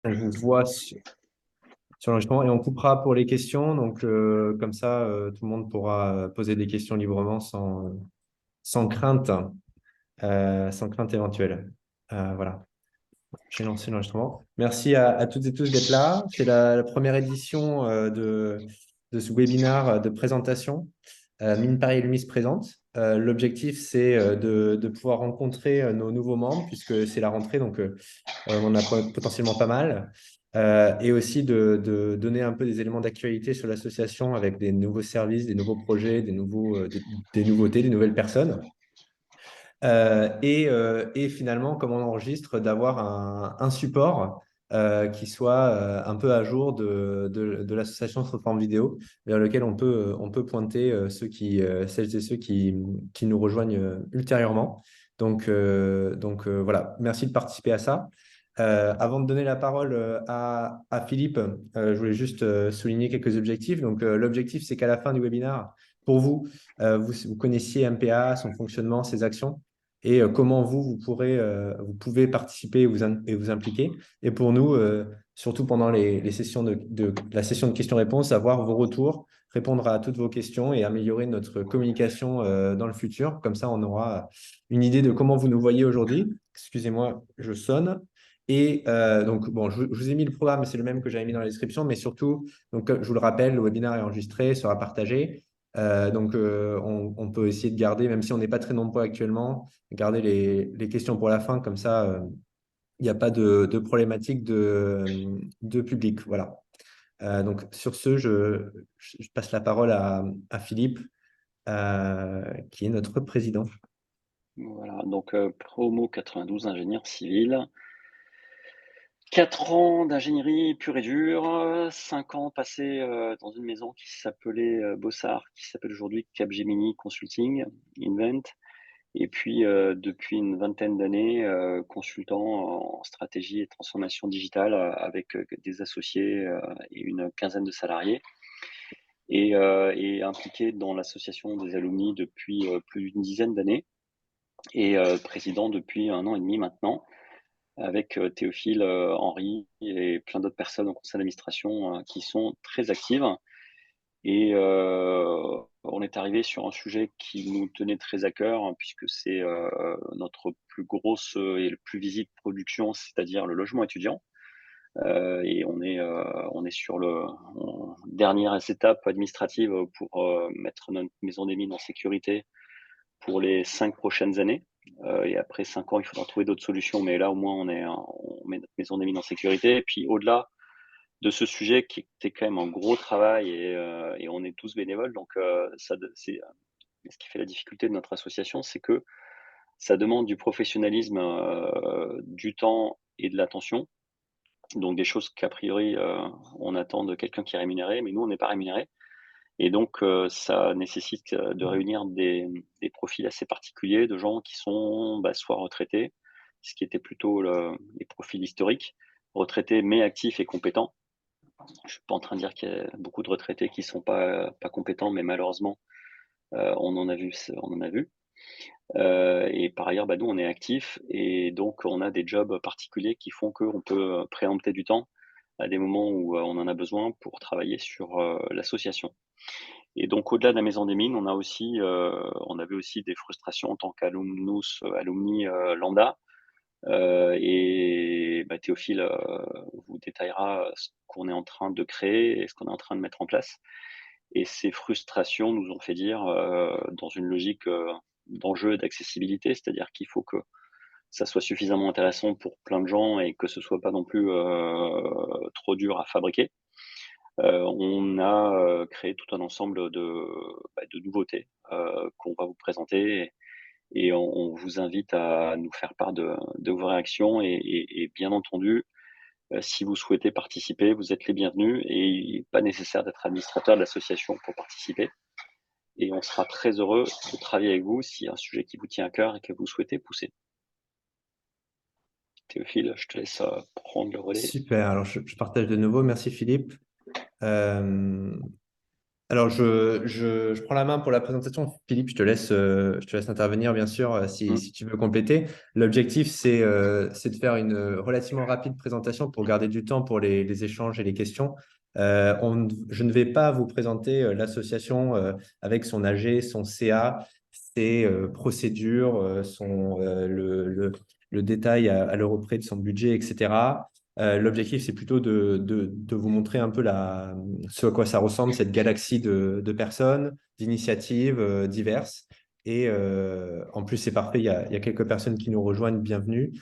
On vous voit sur l'enregistrement et on coupera pour les questions. Donc, comme ça, tout le monde pourra poser des questions librement sans crainte, sans crainte éventuelle. Voilà, j'ai lancé l'enregistrement. Merci à toutes et tous d'être là. C'est la première édition de ce webinaire de présentation. Mine Paris Lumis présente. L'objectif, c'est de pouvoir rencontrer nos nouveaux membres, puisque c'est la rentrée, donc on en a potentiellement pas mal. Et aussi de donner un peu des éléments d'actualité sur l'association avec des nouveaux services, des nouveaux projets, des nouveautés, des nouvelles personnes. Et finalement, comme on enregistre, d'avoir un support qui soit un peu à jour de l'association sous forme vidéo, vers lequel on peut pointer celles et ceux qui nous rejoignent ultérieurement. Donc, voilà, merci de participer à ça. Avant de donner la parole à Philippe, je voulais juste souligner quelques objectifs. Donc, l'objectif, c'est qu'à la fin du webinaire, pour vous, vous connaissiez MPA, son fonctionnement, ses actions et comment vous pouvez participer et vous impliquer. Et pour nous, surtout pendant les sessions la session de questions-réponses, avoir vos retours, répondre à toutes vos questions et améliorer notre communication dans le futur. Comme ça, on aura une idée de comment vous nous voyez aujourd'hui. Excusez-moi, je sonne. Et donc, bon, je vous ai mis le programme, c'est le même que j'avais mis dans la description, mais surtout, donc, je vous le rappelle, le webinaire est enregistré, sera partagé. Donc, on peut essayer de garder, même si on n'est pas très nombreux actuellement, garder les questions pour la fin, comme ça, il n'y a pas de problématique de public. Voilà. Donc, sur ce, je passe la parole à Philippe, qui est notre président. Voilà, donc promo 92, ingénieur civil. 4 ans d'ingénierie pure et dure, 5 ans passés dans une maison qui s'appelait Bossard, qui s'appelle aujourd'hui Capgemini Consulting, Invent. Et puis depuis une vingtaine d'années, consultant en stratégie et transformation digitale avec des associés et une quinzaine de salariés. Et impliqué dans l'association des alumni depuis plus d'une dizaine d'années et président depuis 1 an et demi maintenant avec Théophile, Henri et plein d'autres personnes au conseil d'administration qui sont très actives. Et on est arrivé sur un sujet qui nous tenait très à cœur, hein, puisque c'est notre plus grosse et le plus visible production, c'est-à-dire le logement étudiant. Et on est sur dernière étape administrative pour mettre notre maison des mines en sécurité pour les 5 prochaines années. Et après 5 ans, il faudra trouver d'autres solutions, mais là, au moins, on met notre maison des mines en sécurité. Et puis, au-delà de ce sujet qui était quand même un gros travail et on est tous bénévoles, donc ce qui fait la difficulté de notre association, c'est que ça demande du professionnalisme, du temps et de l'attention. Donc des choses qu'a priori, on attend de quelqu'un qui est rémunéré, mais nous, on n'est pas rémunéré. Et donc, ça nécessite, de réunir des profils assez particuliers de gens qui sont, bah, soit retraités, ce qui était plutôt les profils historiques, retraités mais actifs et compétents. Je suis pas en train de dire qu'il y a beaucoup de retraités qui sont pas compétents, mais malheureusement, on en a vu. Et par ailleurs, bah, nous, on est actifs et donc on a des jobs particuliers qui font qu'on peut, préempter du temps à des moments où, on en a besoin pour travailler sur, l'association. Et donc au-delà de la maison des mines, on avait aussi des frustrations en tant qu'alumnus, alumni, lambda. Et bah, Théophile, vous détaillera ce qu'on est en train de créer et ce qu'on est en train de mettre en place. Et ces frustrations nous ont fait dire, dans une logique, d'enjeu et d'accessibilité, c'est-à-dire qu'il faut que ça soit suffisamment intéressant pour plein de gens et que ce soit pas non plus, trop dur à fabriquer. On a, créé tout un ensemble de nouveautés, qu'on va vous présenter et on vous invite à nous faire part de vos réactions et bien entendu, si vous souhaitez participer, vous êtes les bienvenus et il n'est pas nécessaire d'être administrateur de l'association pour participer et on sera très heureux de travailler avec vous s'il y a un sujet qui vous tient à cœur et que vous souhaitez pousser. Théophile, je te laisse, prendre le relais. Super. Alors, je partage de nouveau. Merci, Philippe. Euh, Alors, je prends la main pour la présentation. Philippe, je te laisse intervenir, bien sûr, Mm. si tu veux compléter. L'objectif, c'est de faire une relativement rapide présentation pour garder du temps pour les échanges et les questions. Je ne vais pas vous présenter l'association avec son AG, son CA, ses procédures, le détail à l'euro près de son budget, etc. L'objectif, c'est plutôt de vous montrer un peu ce à quoi ça ressemble, cette galaxie de personnes, d'initiatives diverses. Et en plus, c'est parfait, il y a quelques personnes qui nous rejoignent, bienvenue.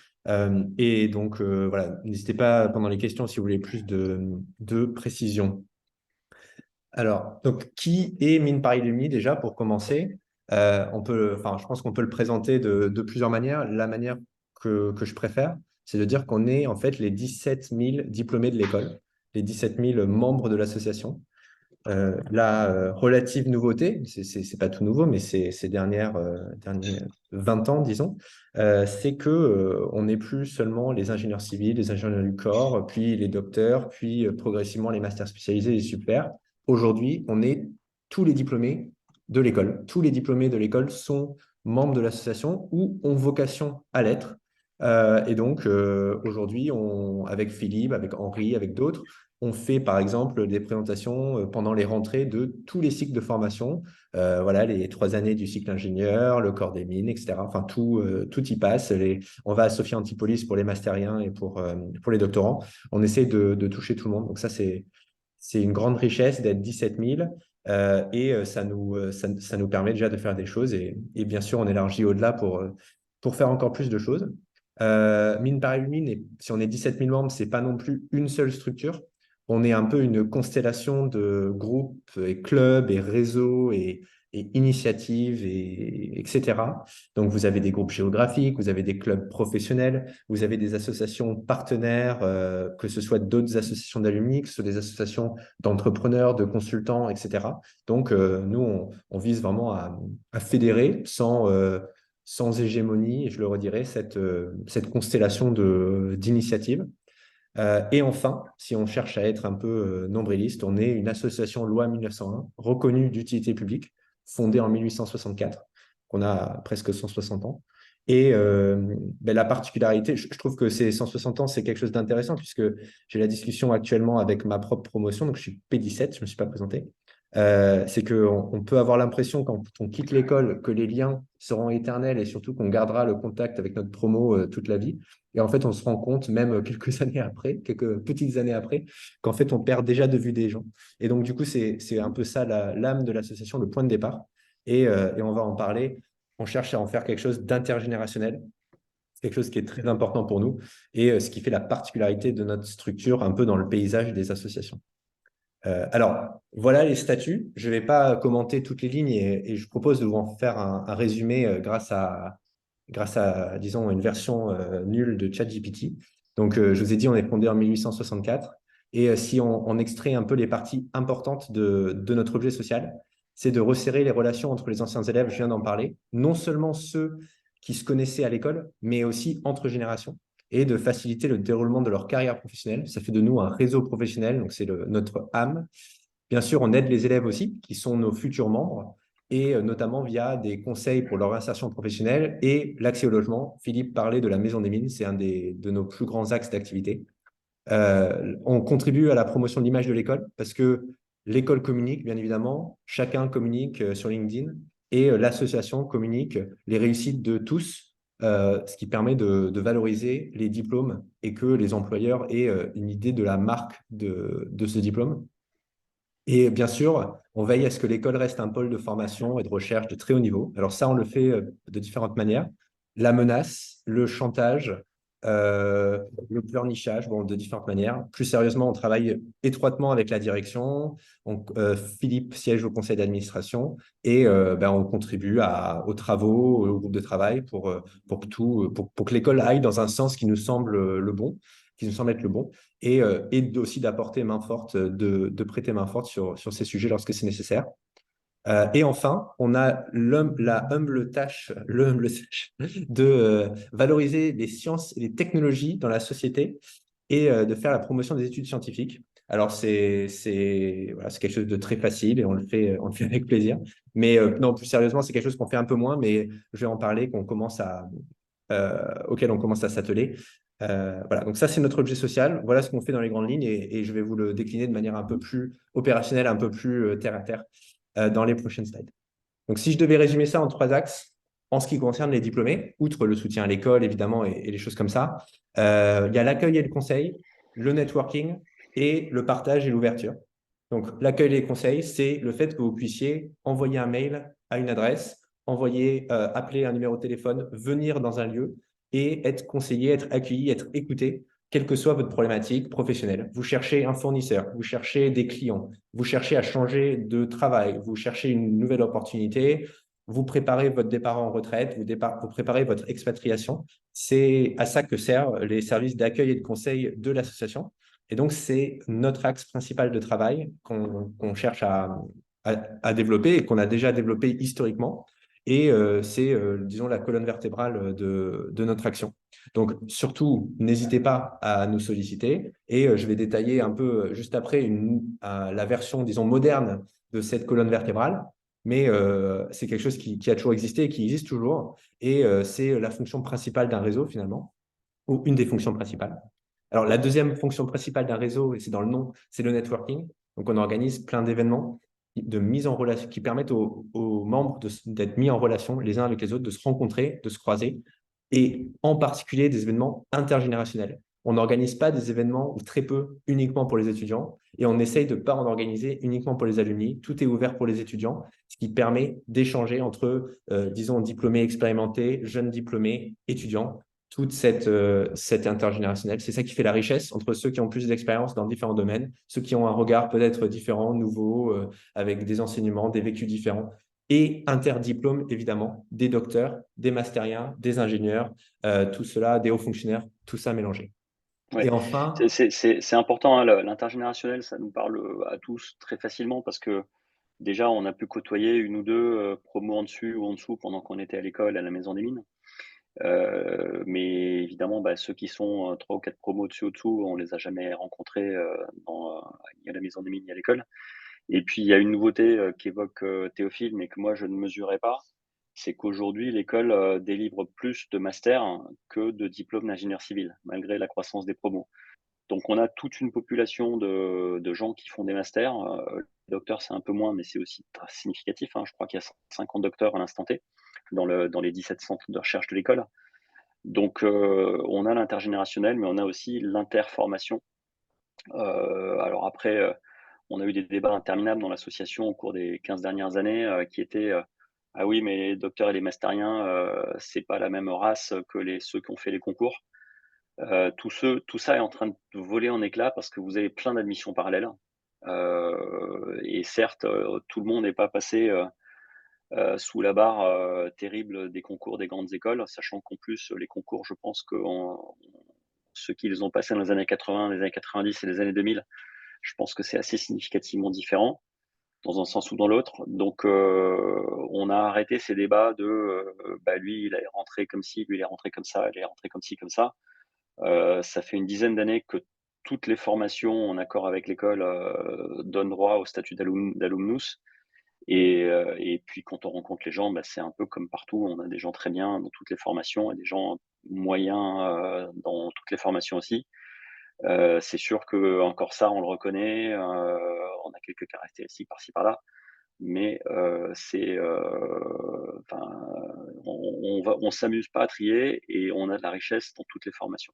Et donc, voilà, n'hésitez pas pendant les questions si vous voulez plus de précision. Alors, donc, qui est Mine Paris Lumni déjà pour commencer? Enfin, je pense qu'on peut le présenter de plusieurs manières. La manière que je préfère, c'est de dire qu'on est en fait les 17 000 diplômés de l'école, les 17 000 membres de l'association. La relative nouveauté, c'est pas tout nouveau, mais ces derniers 20 ans, disons, c'est que on n'est plus seulement les ingénieurs civils, les ingénieurs du corps, puis les docteurs, puis progressivement les masters spécialisés, les super. Aujourd'hui, on est tous les diplômés de l'école. Tous les diplômés de l'école sont membres de l'association ou ont vocation à l'être. Et donc, aujourd'hui, avec Philippe, avec Henri, avec d'autres, on fait par exemple des présentations pendant les rentrées de tous les cycles de formation, voilà, les 3 années du cycle ingénieur, le corps des mines, etc. Enfin, tout y passe. On va à Sophia Antipolis pour les mastériens et pour les doctorants. On essaie de toucher tout le monde. Donc ça, c'est une grande richesse d'être 17 000 et ça nous permet déjà de faire des choses et bien sûr, on élargit au-delà pour faire encore plus de choses. Mine Paris Mine, si on est 17 000 membres, c'est pas non plus une seule structure. On est un peu une constellation de groupes et clubs et réseaux et initiatives, etc. Donc, vous avez des groupes géographiques, vous avez des clubs professionnels, vous avez des associations partenaires, que ce soit d'autres associations d'alumni, que ce soit des associations d'entrepreneurs, de consultants, etc. Donc, nous, on vise vraiment à fédérer sans hégémonie, et je le redirai, cette constellation d'initiatives. Et enfin, si on cherche à être un peu nombriliste, on est une association loi 1901 reconnue d'utilité publique, fondée en 1864, qu'on a presque 160 ans. Et la particularité, je trouve que ces 160 ans, c'est quelque chose d'intéressant puisque j'ai la discussion actuellement avec ma propre promotion, donc je suis P17, je ne me suis pas présenté. C'est qu'on peut avoir l'impression quand on quitte l'école que les liens seront éternels et surtout qu'on gardera le contact avec notre promo toute la vie. Et en fait, on se rend compte, même quelques années après, quelques petites années après, qu'en fait, on perd déjà de vue des gens. Et donc, du coup, c'est un peu ça l'âme de l'association, le point de départ. Et on va en parler. On cherche à en faire quelque chose d'intergénérationnel, quelque chose qui est très important pour nous et ce qui fait la particularité de notre structure un peu dans le paysage des associations. Alors, voilà les statuts. Je ne vais pas commenter toutes les lignes et je propose de vous en faire un résumé grâce à, disons, une version nulle de ChatGPT. Donc, je vous ai dit, on est fondé en 1864. Et si on extrait un peu les parties importantes de notre objet social, c'est de resserrer les relations entre les anciens élèves, je viens d'en parler, non seulement ceux qui se connaissaient à l'école, mais aussi entre générations, et de faciliter le déroulement de leur carrière professionnelle. Ça fait de nous un réseau professionnel, donc c'est notre âme. Bien sûr, on aide les élèves aussi, qui sont nos futurs membres, et notamment via des conseils pour leur insertion professionnelle et l'accès au logement. Philippe parlait de la Maison des Mines, c'est de nos plus grands axes d'activité. On contribue à la promotion de l'image de l'école parce que l'école communique, bien évidemment, chacun communique sur LinkedIn et l'association communique les réussites de tous, ce qui permet de valoriser les diplômes et que les employeurs aient une idée de la marque de ce diplôme. Et bien sûr, on veille à ce que l'école reste un pôle de formation et de recherche de très haut niveau. Alors ça, on le fait de différentes manières. La menace, le chantage, le pleurnichage, bon, de différentes manières. Plus sérieusement, on travaille étroitement avec la direction. Philippe siège au conseil d'administration et on contribue aux travaux, au groupe de travail pour que l'école aille dans un sens qui nous semble le bon, qui nous semble être le bon et aussi d'apporter main forte, de prêter main forte sur ces sujets lorsque c'est nécessaire. Et enfin, on a la humble tâche, le humble tâche de valoriser les sciences et les technologies dans la société et de faire la promotion des études scientifiques. Alors, voilà, c'est quelque chose de très facile et on le fait avec plaisir. Mais non, plus sérieusement, c'est quelque chose qu'on fait un peu moins, mais je vais en parler, auquel on commence à s'atteler. Voilà, donc ça, c'est notre objet social. Voilà ce qu'on fait dans les grandes lignes et je vais vous le décliner de manière un peu plus opérationnelle, un peu plus terre à terre dans les prochaines slides. Donc, si je devais résumer ça en 3 axes, en ce qui concerne les diplômés, outre le soutien à l'école, évidemment, et les choses comme ça, il y a l'accueil et le conseil, le networking et le partage et l'ouverture. Donc, l'accueil et les conseils, c'est le fait que vous puissiez envoyer un mail à une adresse, appeler un numéro de téléphone, venir dans un lieu et être conseillé, être accueilli, être écouté, quelle que soit votre problématique professionnelle. Vous cherchez un fournisseur, vous cherchez des clients, vous cherchez à changer de travail, vous cherchez une nouvelle opportunité, vous préparez votre départ en retraite, vous préparez votre expatriation. C'est à ça que servent les services d'accueil et de conseil de l'association. Et donc, c'est notre axe principal de travail qu'on cherche à développer et qu'on a déjà développé historiquement. Et c'est, disons, la colonne vertébrale de notre action. Donc, surtout, n'hésitez pas à nous solliciter. Et je vais détailler un peu juste après la version, disons, moderne de cette colonne vertébrale. Mais c'est quelque chose qui a toujours existé et qui existe toujours. Et c'est la fonction principale d'un réseau, finalement, ou une des fonctions principales. Alors, la deuxième fonction principale d'un réseau, et c'est dans le nom, c'est le networking. Donc, on organise plein d'événements de mise en relation qui permettent aux membres d'être mis en relation les uns avec les autres, de se rencontrer, de se croiser, et en particulier des événements intergénérationnels. On n'organise pas des événements, ou très peu, uniquement pour les étudiants, et on essaye de ne pas en organiser uniquement pour les alumni. Tout est ouvert pour les étudiants, ce qui permet d'échanger entre, disons, diplômés expérimentés, jeunes diplômés, étudiants, cette intergénérationnelle. C'est ça qui fait la richesse entre ceux qui ont plus d'expérience dans différents domaines, ceux qui ont un regard peut-être différent, nouveau, avec des enseignements, des vécus différents, et interdiplômes, évidemment, des docteurs, des mastériens, des ingénieurs, tout cela, des hauts fonctionnaires, tout ça mélangé. Ouais, Et enfin, c'est important, hein, l'intergénérationnel, ça nous parle à tous très facilement parce que déjà, on a pu côtoyer une ou deux promos en dessus ou en dessous pendant qu'on était à l'école, à la Maison des Mines. Mais évidemment, bah, ceux qui sont 3 ou 4 promos au-dessus, au-dessous, on les a jamais rencontrés ni à la Maison des Mines ni à l'école. Et puis, il y a une nouveauté qu'évoque Théophile, mais que moi, je ne mesurais pas, c'est qu'aujourd'hui, l'école délivre plus de masters que de diplômes d'ingénieur civil, malgré la croissance des promos. Donc, on a toute une population de gens qui font des masters. Les docteurs, c'est un peu moins, mais c'est aussi très significatif, hein. Je crois qu'il y a 50 docteurs à l'instant T dans les 17 centres de recherche de l'école. Donc, on a l'intergénérationnel, mais on a aussi l'interformation. Alors après, on a eu des débats interminables dans l'association au cours des 15 dernières années, qui étaient, «Ah oui, mais les docteurs et les mastériens, c'est pas la même race que ceux qui ont fait les concours». Tout ça est en train de voler en éclats parce que vous avez plein d'admissions parallèles. Et certes, tout le monde n'est pas passé, sous la barre, terrible des concours des grandes écoles, sachant qu'en plus, les concours, je pense que ceux qui les ont passés dans les années 80, les années 90 et les années 2000, je pense que c'est assez significativement différent, dans un sens ou dans l'autre. Donc, on a arrêté ces débats de, bah, lui, il est rentré comme ci, lui, il est rentré comme ça, il est rentré comme ci, comme ça. Ça fait une dizaine d'années que toutes les formations en accord avec l'école, donnent droit au statut d'alumnus. Et puis quand on rencontre les gens, bah, c'est un peu comme partout, on a des gens très bien dans toutes les formations et des gens moyens, dans toutes les formations aussi. C'est sûr qu'encore ça, on le reconnaît, on a quelques caractéristiques par-ci par-là, mais enfin, on s'amuse pas à trier et on a de la richesse dans toutes les formations.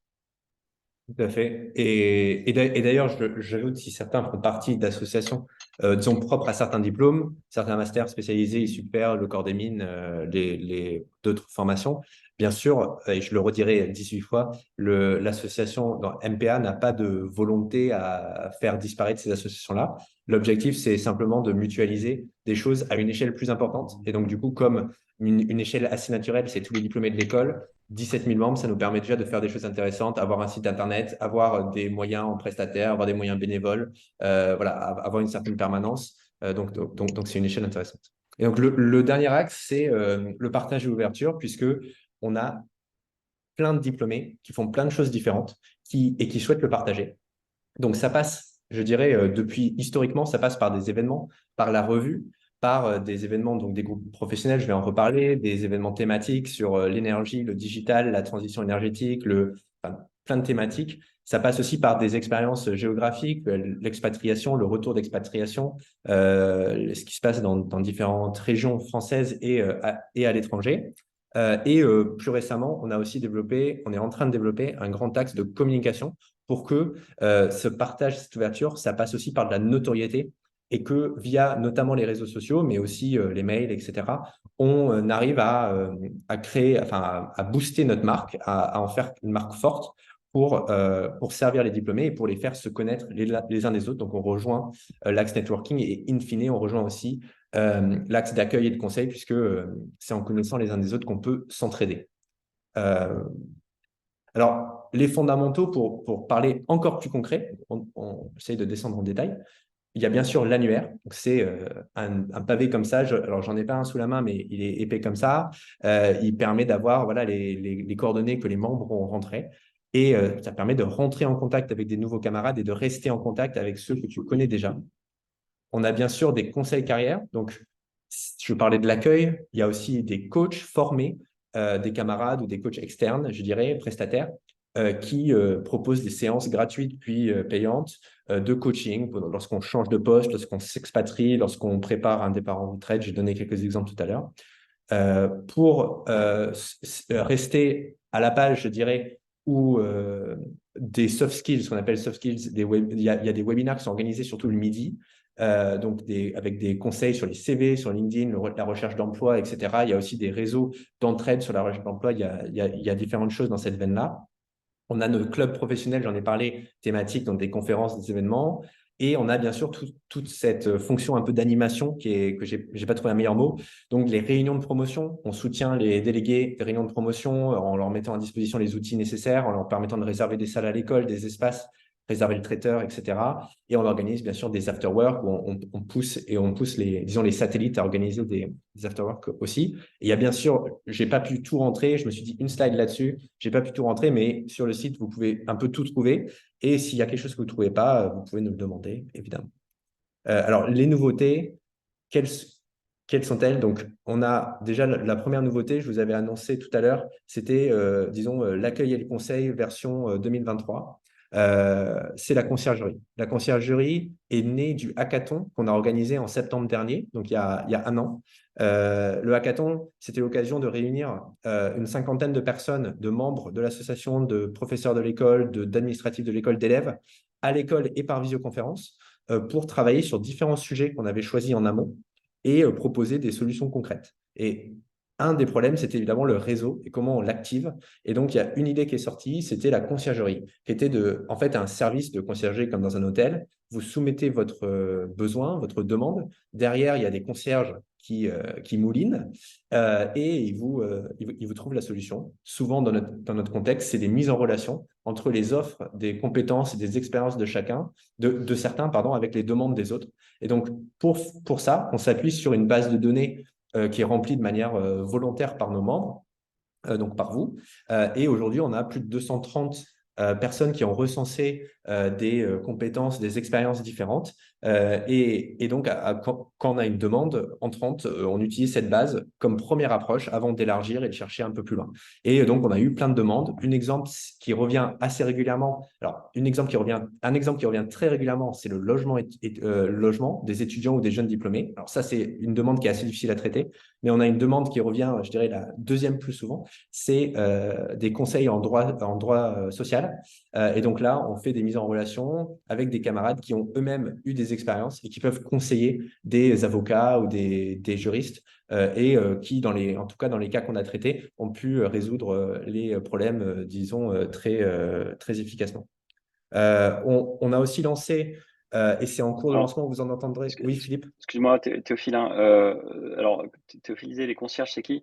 tout à fait. Et d'ailleurs, j'ajoute, si certains font partie d'associations, disons, propres à certains diplômes, certains masters spécialisés issus de pair, le corps des mines, d'autres formations, bien sûr, et je le redirai 18 fois, l'association dans MPA n'a pas de volonté à faire disparaître ces associations-là. L'objectif, c'est simplement de mutualiser des choses à une échelle plus importante. Et donc, du coup, comme une échelle assez naturelle, c'est tous les diplômés de l'école, 17 000 membres, ça nous permet déjà de faire des choses intéressantes, avoir un site internet, avoir des moyens en prestataire, avoir des moyens bénévoles, voilà, avoir une certaine permanence. Donc, c'est une échelle intéressante. Et donc, le dernier axe, c'est le partage et l'ouverture, puisque on a plein de diplômés qui font plein de choses différentes, et qui souhaitent le partager. Donc, ça passe, je dirais, depuis historiquement, ça passe par des événements, par la revue, par des événements, donc des groupes professionnels, je vais en reparler, des événements thématiques sur l'énergie, le digital, la transition énergétique, enfin, plein de thématiques. Ça passe aussi par des expériences géographiques, l'expatriation, le retour d'expatriation, ce qui se passe dans différentes régions françaises et à l'étranger. Plus récemment, on a aussi développé, on est en train de développer un grand axe de communication pour que ce partage, cette ouverture, ça passe aussi par de la notoriété et que via notamment les réseaux sociaux, mais aussi les mails, etc., on arrive à créer, enfin à booster notre marque, à en faire une marque forte pour servir les diplômés et pour les faire se connaître les uns des autres. Donc, on rejoint l'axe networking et in fine, on rejoint aussi l'axe d'accueil et de conseil puisque c'est en connaissant les uns des autres qu'on peut s'entraider. Euh, alors, les fondamentaux, pour parler encore plus concret, on essaye de descendre en détail. Il y a bien sûr l'annuaire. C'est un pavé comme ça. Alors, j'en ai pas un sous la main, mais il est épais comme ça. Il permet d'avoir voilà, les coordonnées que les membres ont rentrées. Et ça permet de rentrer en contact avec des nouveaux camarades et de rester en contact avec ceux que tu connais déjà. On a bien sûr des conseils carrière. Donc, je parlais de l'accueil. Il y a aussi des coachs formés, des camarades ou des coachs externes, je dirais, prestataires, qui proposent des séances gratuites puis payantes de coaching lorsqu'on change de poste, lorsqu'on s'expatrie, lorsqu'on prépare un départ en retraite. J'ai donné quelques exemples tout à l'heure. Pour rester à la page, je dirais, où des soft skills, ce qu'on appelle soft skills, il y a des webinaires qui sont organisés surtout le midi, donc avec des conseils sur les CV, sur LinkedIn, la recherche d'emploi, etc. Il y a aussi des réseaux d'entraide sur la recherche d'emploi. Il y a différentes choses dans cette veine-là. On a nos clubs professionnels, j'en ai parlé, thématiques, donc des conférences, des événements. Et on a bien sûr toute cette fonction un peu d'animation que j'ai pas trouvé un meilleur mot. Donc, les réunions de promotion, on soutient les délégués des réunions de promotion en leur mettant à disposition les outils nécessaires, en leur permettant de réserver des salles à l'école, des espaces, réserver le traiteur, etc. Et on organise bien sûr des after-work où on pousse disons, les satellites à organiser des after-work aussi. Et il y a bien sûr, j'ai pas pu tout rentrer, je me suis dit une slide là-dessus, j'ai pas pu tout rentrer, mais sur le site, vous pouvez un peu tout trouver. Et s'il y a quelque chose que vous ne trouvez pas, vous pouvez nous le demander, évidemment. Alors, les nouveautés, quelles, quelles sont-elles? Donc, on a déjà la première nouveauté, je vous avais annoncé tout à l'heure, c'était, disons, l'accueil et le conseil version 2023. C'est la conciergerie. La conciergerie est née du hackathon qu'on a organisé en septembre dernier, donc il y a un an. Le hackathon, c'était l'occasion de réunir une cinquantaine de personnes, de membres de l'association, de professeurs de l'école, d'administratifs de l'école, d'élèves, à l'école et par visioconférence, pour travailler sur différents sujets qu'on avait choisis en amont et proposer des solutions concrètes. Et un des problèmes, c'était évidemment le réseau et comment on l'active. Et donc, il y a une idée qui est sortie, c'était la conciergerie, qui était en fait un service de conciergerie comme dans un hôtel. Vous soumettez votre besoin, votre demande. Derrière, il y a des concierges qui moulinent et ils vous trouvent la solution. Souvent, dans notre contexte, c'est des mises en relation entre les offres, des compétences et des expériences de chacun, de certains, pardon, avec les demandes des autres. Et donc, pour ça, on s'appuie sur une base de données qui est remplie de manière volontaire par nos membres, donc par vous. Et aujourd'hui, on a plus de 230 personnes qui ont recensé des compétences, des expériences différentes. Et donc, quand on a une demande entrante, on utilise cette base comme première approche avant d'élargir et de chercher un peu plus loin. Et donc, on a eu plein de demandes. Un exemple qui revient assez régulièrement, alors un exemple qui revient très régulièrement, c'est le logement des étudiants ou des jeunes diplômés. Alors ça, c'est une demande qui est assez difficile à traiter, mais on a une demande qui revient, je dirais, la deuxième plus souvent, c'est des conseils en droit social. Et donc là, on fait des mises en relation avec des camarades qui ont eux-mêmes eu des expériences et qui peuvent conseiller des avocats ou des juristes qui, en tout cas dans les cas qu'on a traités, ont pu résoudre les problèmes, disons, très efficacement. On a aussi lancé, et c'est en cours de Alors, lancement, vous en entendrez. Oui, Philippe? excuse-moi, Théophile, hein, alors, Théophilisé, les concierges, c'est qui?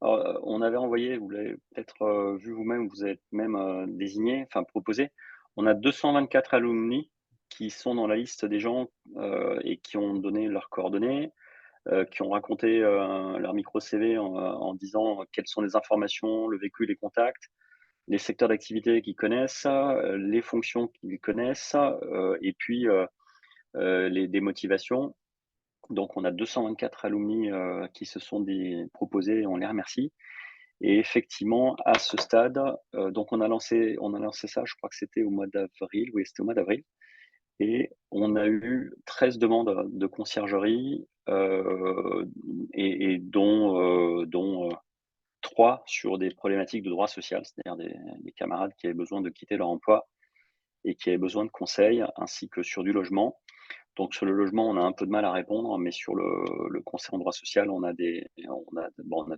Alors, on avait envoyé, vous l'avez peut-être vu vous-même, vous êtes même désigné, enfin proposé. On a 224 alumni qui sont dans la liste des gens et qui ont donné leurs coordonnées, qui ont raconté leur micro-CV en disant quelles sont les informations, le vécu, les contacts. les secteurs d'activité qu'ils connaissent, les fonctions qu'ils connaissent, et puis des motivations. Donc, on a 224 alumni qui se sont proposés, on les remercie. Et effectivement, à ce stade, donc on a lancé ça, je crois que c'était au mois d'avril, oui, c'était au mois d'avril, et on a eu 13 demandes de conciergerie, et dont 3 sur des problématiques de droit social, c'est-à-dire des camarades qui avaient besoin de quitter leur emploi et qui avaient besoin de conseils, ainsi que sur du logement. Donc sur le logement, on a un peu de mal à répondre, mais sur le conseil en droit social, on a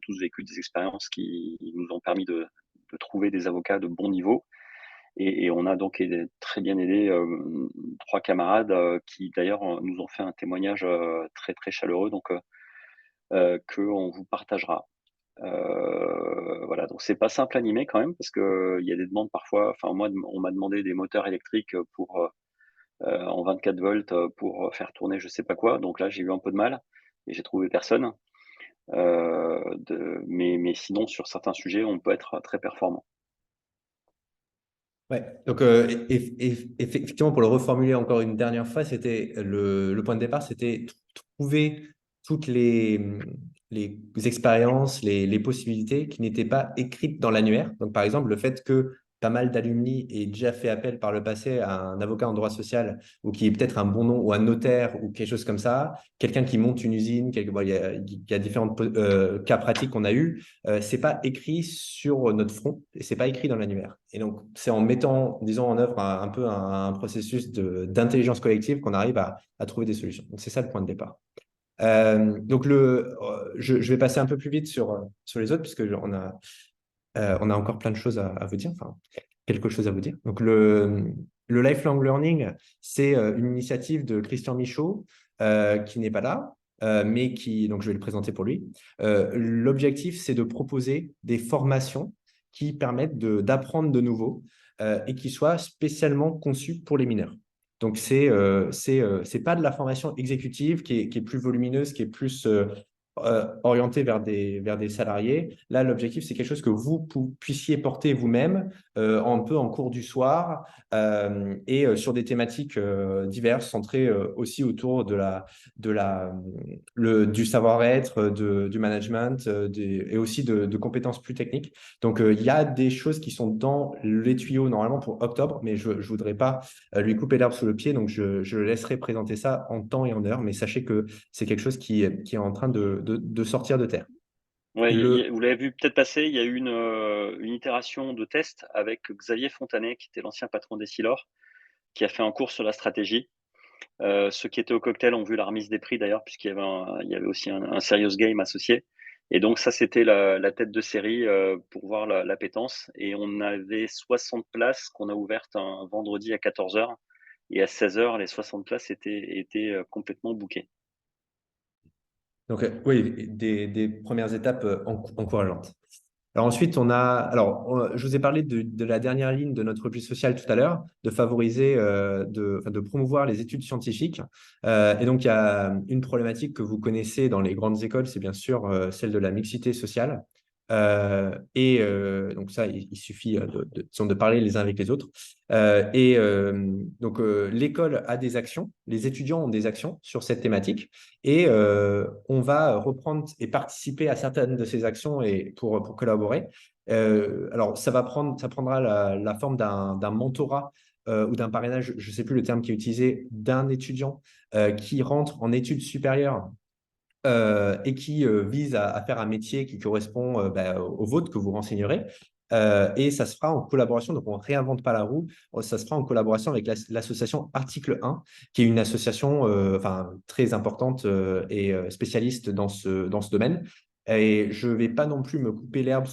tous vécu des expériences qui nous ont permis de trouver des avocats de bon niveau, et on a donc très bien aidé 3 camarades qui d'ailleurs nous ont fait un témoignage très, très chaleureux, donc qu'on vous partagera. Voilà, donc c'est pas simple à animer quand même parce qu'il y a des demandes parfois, enfin moi, on m'a demandé des moteurs électriques en 24 volts pour faire tourner je sais pas quoi. Donc là, j'ai eu un peu de mal et j'ai trouvé personne. Mais sinon, sur certains sujets, on peut être très performant. Ouais. Donc, effectivement, pour le reformuler encore une dernière fois, c'était le point de départ, c'était trouver toutes les expériences, les possibilités qui n'étaient pas écrites dans l'annuaire. Donc, par exemple, le fait que pas mal d'alumni aient déjà fait appel par le passé à un avocat en droit social ou qui est peut-être un bon nom ou un notaire ou quelque chose comme ça, quelqu'un qui monte une usine, bon, il y a différents cas pratiques qu'on a eus. C'est pas écrit sur notre front et c'est pas écrit dans l'annuaire. Et donc, c'est en mettant, disons, en œuvre un peu un processus d'intelligence collective qu'on arrive à trouver des solutions. Donc, c'est ça le point de départ. Donc, je vais passer un peu plus vite sur les autres, puisque on a encore plein de choses à vous dire, enfin, quelque chose à vous dire. Donc, le lifelong learning, c'est une initiative de Christian Michaud, qui n'est pas là, mais donc je vais le présenter pour lui. L'objectif, c'est de proposer des formations qui permettent d'apprendre de nouveau et qui soient spécialement conçues pour les mineurs. Donc, c'est pas de la formation exécutive qui est plus volumineuse, qui est plus orienté vers des salariés. Là, l'objectif, c'est quelque chose que vous puissiez porter vous-même, un peu en cours du soir, et sur des thématiques diverses, centrées aussi autour du savoir-être, du management, et aussi de compétences plus techniques. Donc, il y a des choses qui sont dans les tuyaux normalement pour octobre, mais je ne voudrais pas lui couper l'herbe sous le pied, donc je le laisserai présenter ça en temps et en heure, mais sachez que c'est quelque chose qui est en train de sortir de terre. Ouais, Le, vous l'avez vu peut-être passer, il y a eu une itération de test avec Xavier Fontanet, qui était l'ancien patron d'Essilor, qui a fait un cours sur la stratégie. Ceux qui étaient au cocktail ont vu la remise des prix d'ailleurs, puisqu'il y avait, il y avait aussi un serious game associé. Et donc ça, c'était la tête de série pour voir l'appétence. Et on avait 60 places qu'on a ouvertes un vendredi à 14 heures. Et à 16 heures, les 60 places étaient complètement bookées. donc, oui, des premières étapes encourageantes. Alors ensuite, je vous ai parlé de la dernière ligne de notre budget social tout à l'heure, de favoriser, enfin, de promouvoir les études scientifiques. Et donc, il y a une problématique que vous connaissez dans les grandes écoles, c'est bien sûr celle de la mixité sociale. Donc ça, il suffit disons, de parler les uns avec les autres. Donc, l'école a des actions, les étudiants ont des actions sur cette thématique, et on va reprendre et participer à certaines de ces actions et pour collaborer. Alors, ça prendra la forme d'un mentorat ou d'un parrainage, je ne sais plus le terme qui est utilisé, d'un étudiant qui rentre en études supérieures et qui vise à faire un métier qui correspond au vôtre que vous renseignerez. Et ça se fera en collaboration, donc on ne réinvente pas la roue, ça se fera en collaboration avec l'association Article 1, qui est une association enfin, très importante et spécialiste dans ce domaine. Et je ne vais pas non plus me couper l'herbe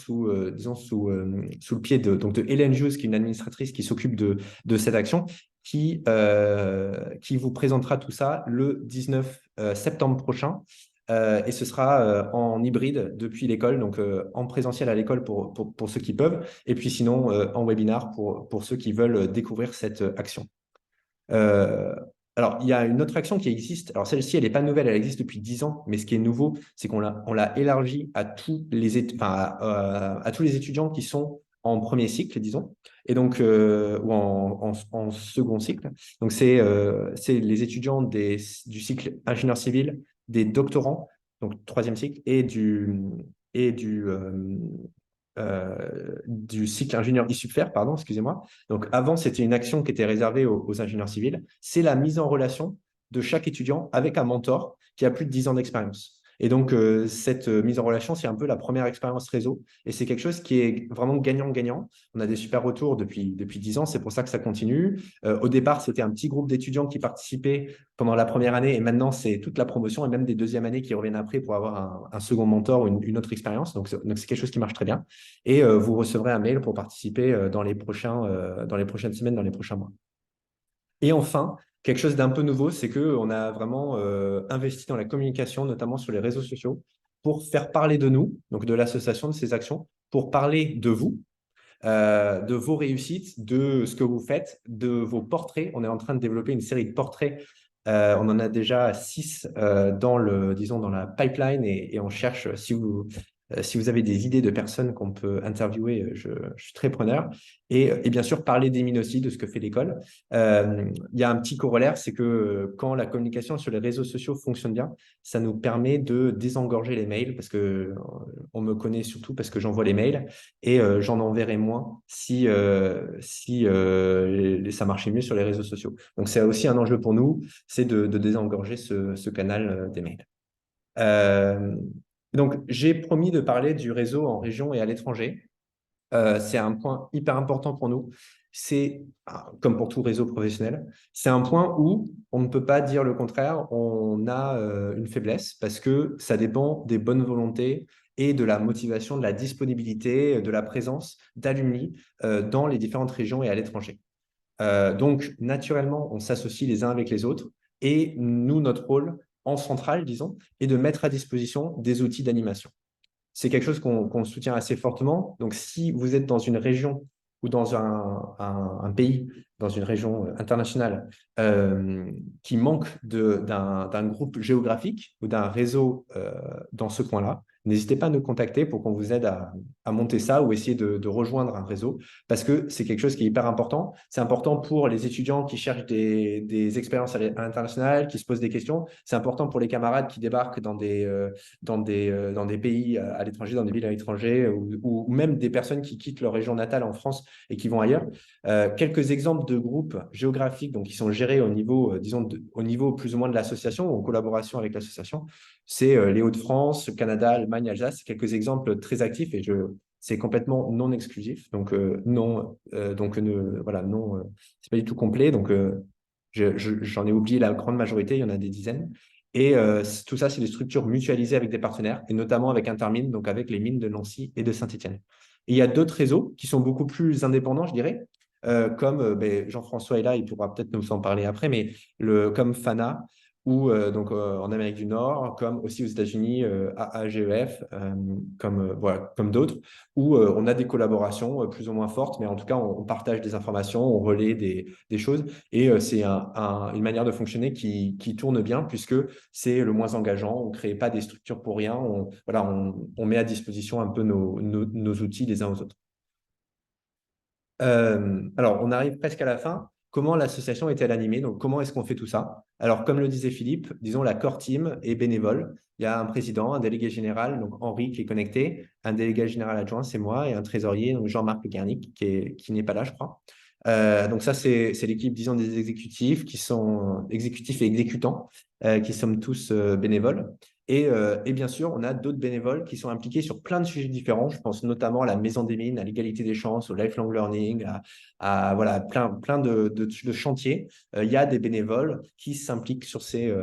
disons sous le pied donc de Hélène Jus, qui est une administratrice qui s'occupe de cette action, qui vous présentera tout ça le 19 septembre prochain. Et ce sera en hybride depuis l'école, donc en présentiel à l'école pour ceux qui peuvent, et puis sinon en webinar pour ceux qui veulent découvrir cette action. Euh, alors, il y a une autre action qui existe. Alors, celle-ci, elle n'est pas nouvelle, elle existe depuis 10 ans, mais ce qui est nouveau, c'est qu'on l'a élargie à tous les étudiants qui sont en premier cycle, disons, et donc, ou en second cycle. Donc, c'est les étudiants du cycle ingénieur civil, des doctorants, donc troisième cycle, et du cycle ingénieur ISUPFER, pardon, excusez-moi. Donc, avant, c'était une action qui était réservée aux ingénieurs civils. C'est la mise en relation de chaque étudiant avec un mentor qui a plus de 10 ans d'expérience. Et donc, cette mise en relation, c'est un peu la première expérience réseau. Et c'est quelque chose qui est vraiment gagnant-gagnant. On a des super retours depuis 10 ans, c'est pour ça que ça continue. Au départ, c'était un petit groupe d'étudiants qui participaient pendant la première année, et maintenant, c'est toute la promotion, et même des deuxièmes années qui reviennent après pour avoir un second mentor ou une autre expérience. Donc, c'est quelque chose qui marche très bien. Et vous recevrez un mail pour participer dans les prochaines semaines, dans les prochains mois. Et enfin, quelque chose d'un peu nouveau, c'est qu'on a vraiment investi dans la communication, notamment sur les réseaux sociaux, pour faire parler de nous, donc de l'association, de ses actions, pour parler de vous, de vos réussites, de ce que vous faites, de vos portraits. On est en train de développer une série de portraits. On en a déjà 6 disons, dans la pipeline, et on cherche, si vous avez des idées de personnes qu'on peut interviewer, je suis très preneur. Et bien sûr, parler des mines aussi, de ce que fait l'école. Il y a un petit corollaire, c'est que quand la communication sur les réseaux sociaux fonctionne bien, ça nous permet de désengorger les mails, parce que on me connaît surtout parce que j'envoie les mails, et j'en enverrai moins si ça marchait mieux sur les réseaux sociaux. Donc, c'est aussi un enjeu pour nous, c'est de désengorger ce canal des mails. Euh, donc, j'ai promis de parler du réseau en région et à l'étranger. C'est un point hyper important pour nous. C'est, comme pour tout réseau professionnel, c'est un point où on ne peut pas dire le contraire. On a une faiblesse parce que ça dépend des bonnes volontés et de la motivation, de la disponibilité, de la présence d'alumni dans les différentes régions et à l'étranger. Donc, naturellement, on s'associe les uns avec les autres, et nous, notre rôle en centrale, disons, est de mettre à disposition des outils d'animation. C'est quelque chose qu'on soutient assez fortement. Donc, si vous êtes dans une région ou dans un pays, dans une région internationale, qui manque d'un groupe géographique ou d'un réseau dans ce coin-là, n'hésitez pas à nous contacter pour qu'on vous aide à monter ça, ou essayer de rejoindre un réseau, parce que c'est quelque chose qui est hyper important. C'est important pour les étudiants qui cherchent des expériences à l'international, qui se posent des questions. C'est important pour les camarades qui débarquent dans des pays à l'étranger, dans des villes à l'étranger, ou même des personnes qui quittent leur région natale en France et qui vont ailleurs. Quelques exemples de groupes géographiques, donc, qui sont gérés au niveau, disons, au niveau plus ou moins de l'association, en collaboration avec l'association. C'est les Hauts-de-France, le Canada, Allemagne, Alsace. Quelques exemples très actifs, et c'est complètement non exclusif. Donc, non, voilà, non, c'est pas du tout complet. Donc, j'en ai oublié la grande majorité, il y en a des dizaines. Et tout ça, c'est des structures mutualisées avec des partenaires, et notamment avec Intermine, donc avec les mines de Nancy et de Saint-Étienne. Et il y a d'autres réseaux qui sont beaucoup plus indépendants, je dirais, comme Jean-François est là, il pourra peut-être nous en parler après, mais comme FANA, ou donc en Amérique du Nord, comme aussi aux États-Unis, AAGEF, voilà, comme d'autres, où on a des collaborations plus ou moins fortes, mais en tout cas, on partage des informations, on relaie des choses. Et c'est une manière de fonctionner qui tourne bien, puisque c'est le moins engageant. On ne crée pas des structures pour rien. Voilà, on met à disposition un peu nos outils les uns aux autres. Alors, on arrive presque à la fin. Comment l'association est-elle animée? Donc, comment est-ce qu'on fait tout ça? Alors, comme le disait Philippe, disons, la core team est bénévole. Il y a un président, un délégué général, donc Henri, qui est connecté, un délégué général adjoint, c'est moi, et un trésorier, donc Jean-Marc Garnic, qui n'est pas là, je crois. Donc ça, c'est l'équipe, disons, des exécutifs, qui sont exécutifs et exécutants, qui sommes tous bénévoles. Et bien sûr, on a d'autres bénévoles qui sont impliqués sur plein de sujets différents. Je pense notamment à la Maison des Mines, à l'égalité des chances, au lifelong learning, voilà, plein de chantiers. Il y a des bénévoles qui s'impliquent sur ces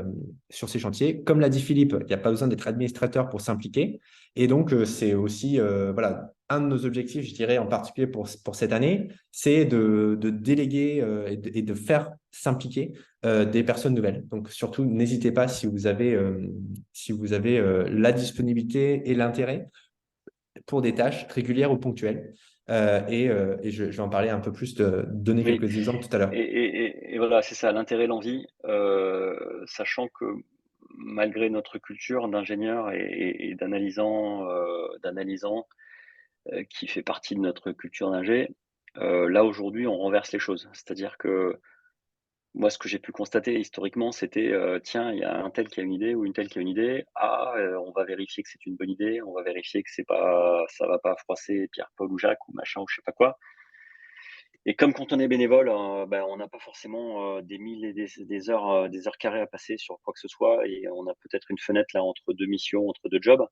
chantiers. Comme l'a dit Philippe, il n'y a pas besoin d'être administrateur pour s'impliquer. Et donc, c'est aussi voilà, un de nos objectifs, je dirais, en particulier pour cette année, c'est de déléguer et de faire s'impliquer des personnes nouvelles. Donc, surtout, n'hésitez pas, si vous avez la disponibilité et l'intérêt pour des tâches régulières ou ponctuelles. Et je vais en parler un peu plus, donner Oui, quelques exemples tout à l'heure. et voilà, c'est ça, l'intérêt, l'envie, sachant que malgré notre culture d'ingénieur et d'analysant, qui fait partie de notre culture d'ingé. Là, aujourd'hui, on renverse les choses. C'est-à-dire que moi, ce que j'ai pu constater historiquement, c'était, tiens, il y a un tel qui a une idée ou une telle qui a une idée. Ah, on va vérifier que c'est une bonne idée, on va vérifier que ça va pas froisser Pierre, Paul ou Jacques ou machin ou je sais pas quoi. Et comme quand on est bénévole, on n'a pas forcément, des milles et des heures carrées à passer sur quoi que ce soit et on a peut-être une fenêtre là entre 2 missions, entre 2 jobs.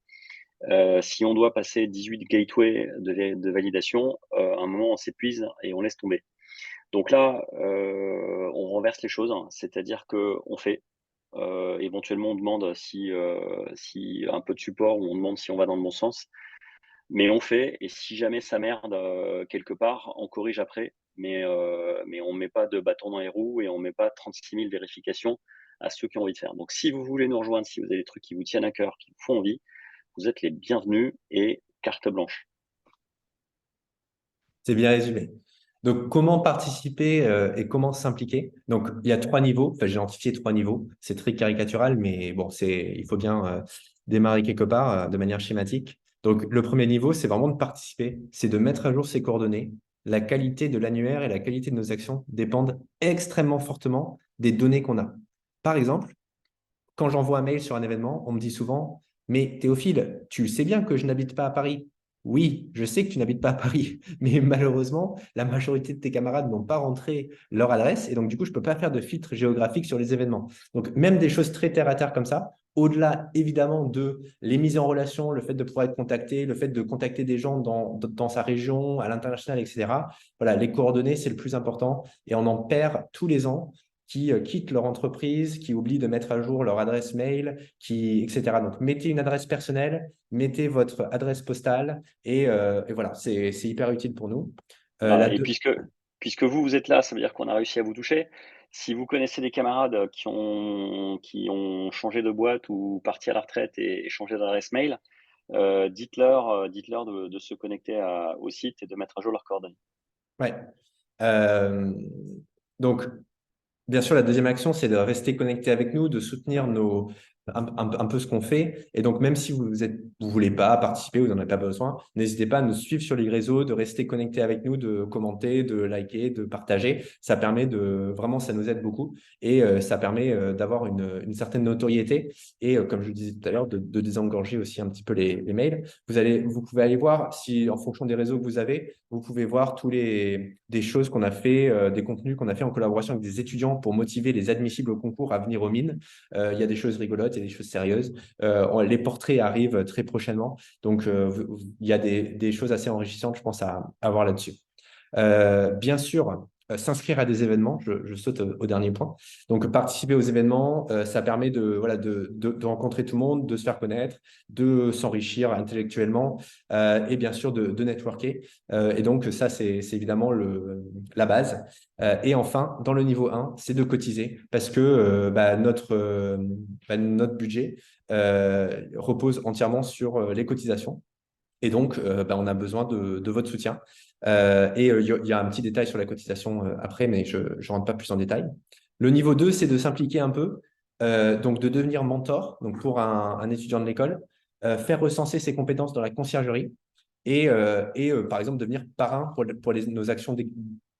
Si on doit passer 18 gateways de validation, à un moment on s'épuise et on laisse tomber. Donc là, on renverse les choses, hein. C'est-à-dire qu'on fait, éventuellement on demande si un peu de support ou on demande si on va dans le bon sens. Mais on fait et si jamais ça merde, quelque part, on corrige après, mais on met pas de bâton dans les roues et on met pas 36 000 vérifications à ceux qui ont envie de faire. Donc si vous voulez nous rejoindre, si vous avez des trucs qui vous tiennent à cœur, qui vous font envie, vous êtes les bienvenus et carte blanche. C'est bien résumé. Donc, comment participer et comment s'impliquer? Donc, il y a 3 niveaux. Enfin, j'ai identifié 3 niveaux. C'est très caricatural, mais bon, il faut bien démarrer quelque part de manière schématique. Donc, le premier niveau, c'est vraiment de participer. C'est de mettre à jour ses coordonnées. La qualité de l'annuaire et la qualité de nos actions dépendent extrêmement fortement des données qu'on a. Par exemple, quand j'envoie un mail sur un événement, on me dit souvent, mais Théophile, tu sais bien que je n'habite pas à Paris. Oui, je sais que tu n'habites pas à Paris, mais malheureusement, la majorité de tes camarades n'ont pas rentré leur adresse et donc du coup, je ne peux pas faire de filtre géographique sur les événements. Donc, même des choses très terre à terre comme ça, au-delà évidemment de les mises en relation, le fait de pouvoir être contacté, le fait de contacter des gens dans sa région, à l'international, etc. Voilà, les coordonnées, c'est le plus important et on en perd tous les ans qui quittent leur entreprise, qui oublient de mettre à jour leur adresse mail, etc. Donc, mettez une adresse personnelle, mettez votre adresse postale et voilà, c'est hyper utile pour nous. Voilà et puisque vous, vous êtes là, ça veut dire qu'on a réussi à vous toucher. Si vous connaissez des camarades qui ont changé de boîte ou parti à la retraite et changé d'adresse mail, dites-leur de se connecter au site et de mettre à jour leurs coordonnées. Ouais. Euh, donc, bien sûr, la deuxième action, c'est de rester connecté avec nous, de soutenir un peu ce qu'on fait. Et donc, même si vous voulez pas participer, vous n'en avez pas besoin, n'hésitez pas à nous suivre sur les réseaux, de rester connecté avec nous, de commenter, de liker, de partager. Ça permet vraiment, ça nous aide beaucoup et ça permet d'avoir une certaine notoriété et, comme je le disais tout à l'heure, de désengorger aussi un petit peu les mails. Vous pouvez aller voir si, en fonction des réseaux que vous avez, vous pouvez voir des choses qu'on a fait, des contenus qu'on a fait en collaboration avec des étudiants pour motiver les admissibles au concours à venir aux mines. Il y a des choses rigolotes, il y a des choses sérieuses. Les portraits arrivent très prochainement. Donc, il y a des choses assez enrichissantes, je pense, à voir là-dessus. Bien sûr, s'inscrire à des événements, je saute au dernier point. Donc, participer aux événements, ça permet voilà, de rencontrer tout le monde, de se faire connaître, de s'enrichir intellectuellement et bien sûr de networker. Et donc, ça, c'est évidemment la base. Et enfin, dans le niveau 1, c'est de cotiser parce que notre budget repose entièrement sur les cotisations. Et donc, on a besoin de votre soutien. Il y a un petit détail sur la cotisation après, mais je ne rentre pas plus en détail. Le niveau 2, c'est de s'impliquer un peu, donc de devenir mentor donc pour un étudiant de l'école, faire recenser ses compétences dans la conciergerie par exemple, devenir parrain pour nos actions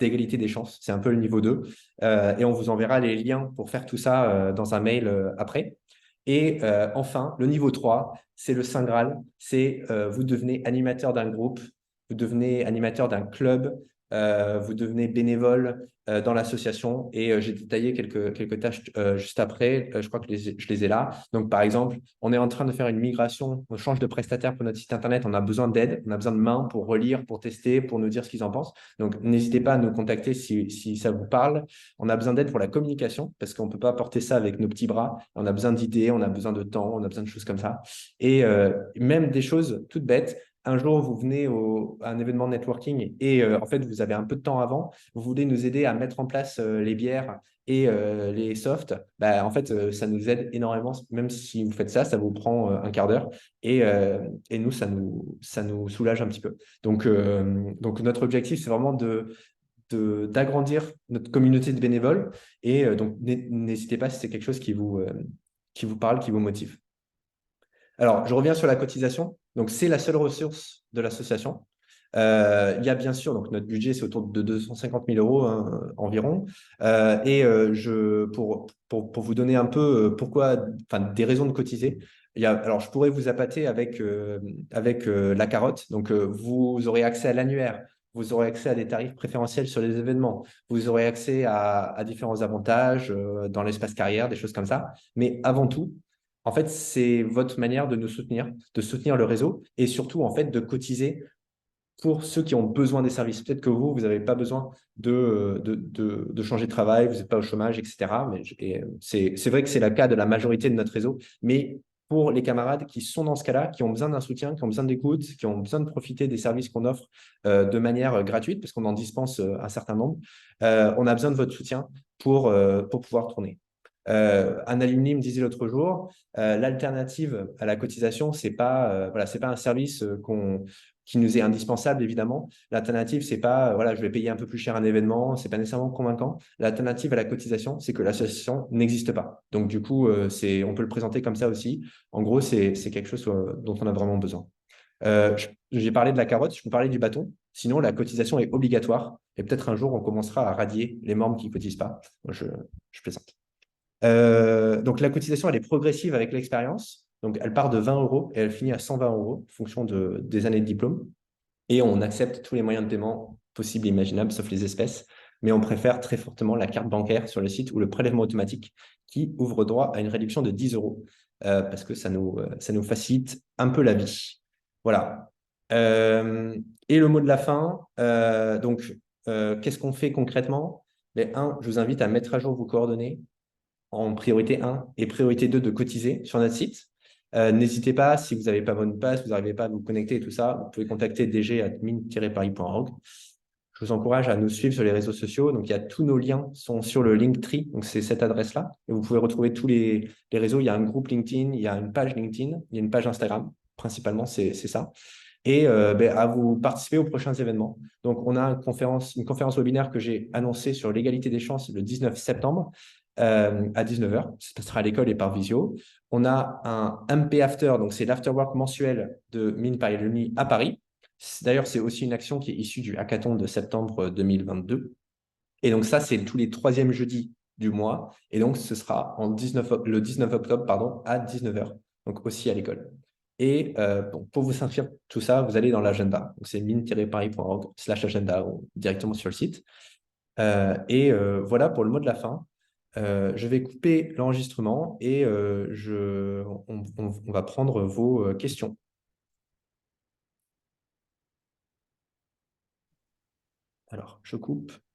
d'égalité des chances. C'est un peu le niveau 2. Et on vous enverra les liens pour faire tout ça dans un mail après. Et enfin, le niveau 3, c'est le Saint Graal. C'est vous devenez animateur d'un groupe, vous devenez animateur d'un club, vous devenez bénévole dans l'association. Et j'ai détaillé quelques tâches juste après. Je crois que je les ai là. Donc, par exemple, on est en train de faire une migration, on change de prestataire pour notre site Internet. On a besoin d'aide, on a besoin de mains pour relire, pour tester, pour nous dire ce qu'ils en pensent. Donc, n'hésitez pas à nous contacter si ça vous parle. On a besoin d'aide pour la communication parce qu'on ne peut pas porter ça avec nos petits bras. On a besoin d'idées, on a besoin de temps, on a besoin de choses comme ça. Et même des choses toutes bêtes. Un jour, vous venez à un événement de networking et en fait, vous avez un peu de temps avant. Vous voulez nous aider à mettre en place les bières et les softs. En fait, ça nous aide énormément. Même si vous faites ça, ça vous prend un quart d'heure. Et nous, ça nous soulage un petit peu. Donc notre objectif, c'est vraiment d'agrandir notre communauté de bénévoles. Et donc, n'hésitez pas si c'est quelque chose qui vous parle, qui vous motive. Alors, je reviens sur la cotisation. Donc, c'est la seule ressource de l'association. Il y a bien sûr, donc notre budget, c'est autour de 250 000 euros hein, environ. Pour vous donner un peu pourquoi, enfin, des raisons de cotiser, alors je pourrais vous appâter avec la carotte. Donc, vous aurez accès à l'annuaire, vous aurez accès à des tarifs préférentiels sur les événements, vous aurez accès à différents avantages dans l'espace carrière, des choses comme ça. Mais avant tout, en fait, c'est votre manière de nous soutenir, de soutenir le réseau et surtout, en fait, de cotiser pour ceux qui ont besoin des services. Peut-être que vous n'avez pas besoin de changer de travail, vous n'êtes pas au chômage, etc. C'est vrai que c'est le cas de la majorité de notre réseau, mais pour les camarades qui sont dans ce cas-là, qui ont besoin d'un soutien, qui ont besoin d'écoute, qui ont besoin de profiter des services qu'on offre de manière gratuite, parce qu'on en dispense un certain nombre, on a besoin de votre soutien pour pouvoir tourner. Un alumni me disait l'autre jour, l'alternative à la cotisation, c'est pas un service qui nous est indispensable, évidemment. L'alternative, c'est pas, voilà, je vais payer un peu plus cher un événement, c'est pas nécessairement convaincant. L'alternative à la cotisation, c'est que l'association n'existe pas. Donc, du coup, on peut le présenter comme ça aussi. En gros, c'est quelque chose dont on a vraiment besoin. J'ai parlé de la carotte, je peux parler du bâton. Sinon, la cotisation est obligatoire. Et peut-être un jour, on commencera à radier les membres qui ne cotisent pas. Je plaisante. Donc, la cotisation, elle est progressive avec l'expérience. Donc, elle part de 20 euros et elle finit à 120 euros en fonction des années de diplôme. Et on accepte tous les moyens de paiement possibles et imaginables, sauf les espèces. Mais on préfère très fortement la carte bancaire sur le site ou le prélèvement automatique qui ouvre droit à une réduction de 10 euros parce que ça nous facilite un peu la vie. Voilà. Euh, et le mot de la fin, qu'est-ce qu'on fait concrètement? Mais un, je vous invite à mettre à jour vos coordonnées en priorité 1 et priorité 2 de cotiser sur notre site. N'hésitez pas, si vous n'avez pas votre passe, vous n'arrivez pas à vous connecter et tout ça, vous pouvez contacter dg@mine-paris.org. Je vous encourage à nous suivre sur les réseaux sociaux. Donc, tous nos liens sont sur le Linktree. Donc, c'est cette adresse-là. Et vous pouvez retrouver tous les réseaux. Il y a un groupe LinkedIn, il y a une page LinkedIn, il y a une page Instagram. Principalement, c'est ça. Et à vous participer aux prochains événements. Donc, on a une conférence webinaire que j'ai annoncée sur l'égalité des chances le 19 septembre à 19h. Ça se passera à l'école et par visio. On a un MP After, donc c'est l'afterwork mensuel de Mine Paris Alumni à Paris. D'ailleurs, c'est aussi une action qui est issue du hackathon de septembre 2022. Et donc, ça, c'est tous les troisièmes jeudis du mois. Et donc, ce sera le 19 octobre à 19h, donc aussi à l'école. Et pour vous inscrire tout ça, vous allez dans l'agenda. Donc, c'est mine-paris.org/agenda ou directement sur le site. Voilà pour le mot de la fin. Je vais couper l'enregistrement et on va prendre vos questions. Alors, je coupe.